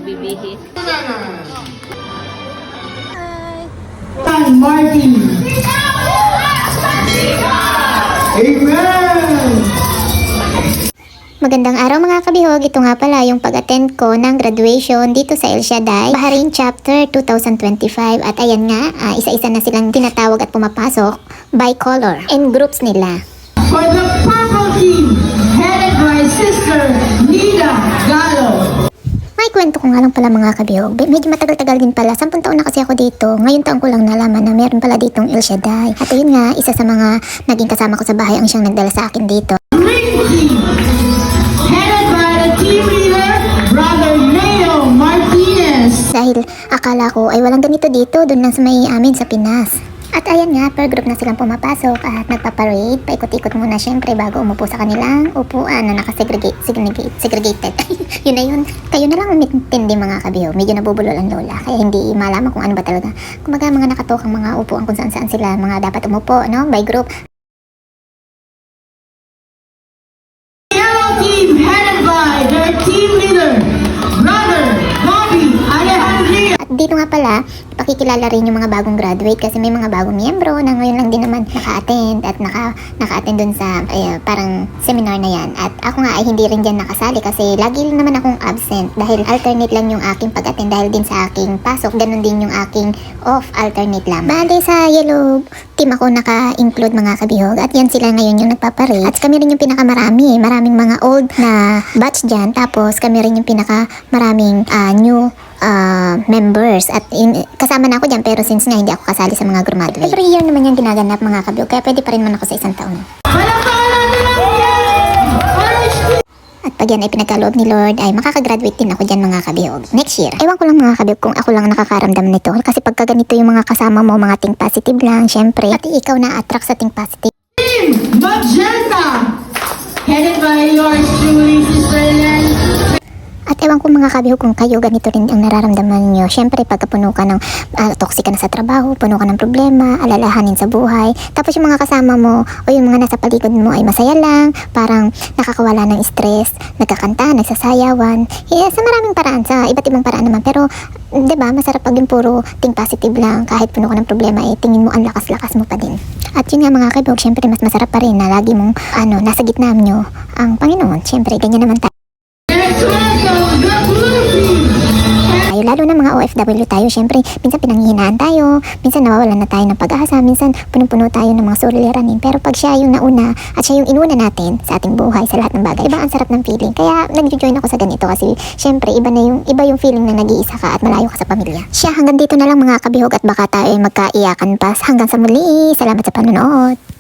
magbibihis. Tan Martin. Amen! Magandang araw mga kabihog, ito nga pala yung pag-attend ko ng graduation dito sa El Shaddai, Bahrain Chapter 2025 at ayan nga, isa-isa na silang tinatawag at pumapasok by color and groups nila. For the purple team, headed by Sister Nina Gallo. May kwento ko nga lang pala mga kabihog, medyo matagal-tagal din pala, 10 taon na kasi ako dito, ngayon taon ko lang nalaman na meron pala ditong El Shaddai. At ayun nga, isa sa mga naging kasama ko sa bahay ang siyang nagdala sa akin dito. Green team, headed by the team leader, Brother Leo Martinez. Dahil akala ko ay walang ganito dito, doon lang sa may amin sa Pinas. At ayan nga, per group na silang pumapasok at nagpaparade. Paikot-ikot muna syempre bago umupo sa kanilang upuan na segregated. Yun na yun. Kayo na lang umintindi mga kabihog. Medyo nabubulol ang lola. Kaya hindi malaman kung ano ba talaga. Kumaga mga nakatokang mga upuan kung saan-saan sila mga dapat umupo, no? By group. Yellow team, headed by their team leader, Brother Bobby Alejandria. At dito nga pala, pakikilala rin yung mga bagong graduate kasi may mga bagong miyembro na ngayon lang din naman naka-attend at naka-attend dun sa parang seminar na yan. At ako nga ay hindi rin dyan nakasali kasi lagi lang naman akong absent dahil alternate lang yung aking pag-attend dahil din sa aking pasok, ganun din yung aking off, alternate lang. Bale sa yellow team ako naka-include mga kabihog at yan sila ngayon yung nagpaparade. At kami rin yung pinakamarami, maraming mga old na batch dyan, tapos kami rin yung pinakamaraming new members at kasama na ako dyan pero since nga hindi ako kasali sa mga graduate. Every year naman yung ginaganap mga kabiyog kaya pwede pa rin man ako sa isang taon. At pag yan ay pinagkaloob ni Lord ay makakagraduate din ako dyan mga kabiyog next year. Ewan ko lang mga kabiyog kung ako lang nakakaramdam nito kasi pagka ganito yung mga kasama mo mga think positive lang syempre pati ikaw na-attract sa think positive. Team Magenta, headed by yours truly, Sister Len. At ewan ko mga kabihog kung kayo ganito rin ang nararamdaman nyo. Siyempre pagka puno ka ng toxic ka na sa trabaho, puno ka ng problema, alalahanin sa buhay. Tapos yung mga kasama mo o yung mga nasa paligid mo ay masaya lang, parang nakakawala ng stress, nagkakanta, nagsasayawan. Sa maraming paraan, sa iba't ibang paraan naman. Pero 'di ba masarap pag yung puro think positive lang kahit puno ka ng problema tingin mo ang lakas-lakas mo pa din. At yun nga mga kabihog, siyempre mas masarap pa rin na lagi mong nasa gitna nyo ang Panginoon. Siyempre ganyan naman tayo. Lalo na mga OFW tayo, syempre, minsan pinanghihinaan tayo, minsan nawawalan na tayo ng pag-asa, minsan punong-puno tayo ng mga suliranin. Pero pag siya yung nauna at siya yung inuna natin sa ating buhay, sa lahat ng bagay, iba ang sarap ng feeling. Kaya nag-join ako sa ganito kasi syempre iba yung feeling na nag-iisa ka at malayo ka sa pamilya. Siya, hanggang dito na lang mga kabihog at baka tayo ay magkaiyakan pa. Hanggang sa muli, salamat sa panonood.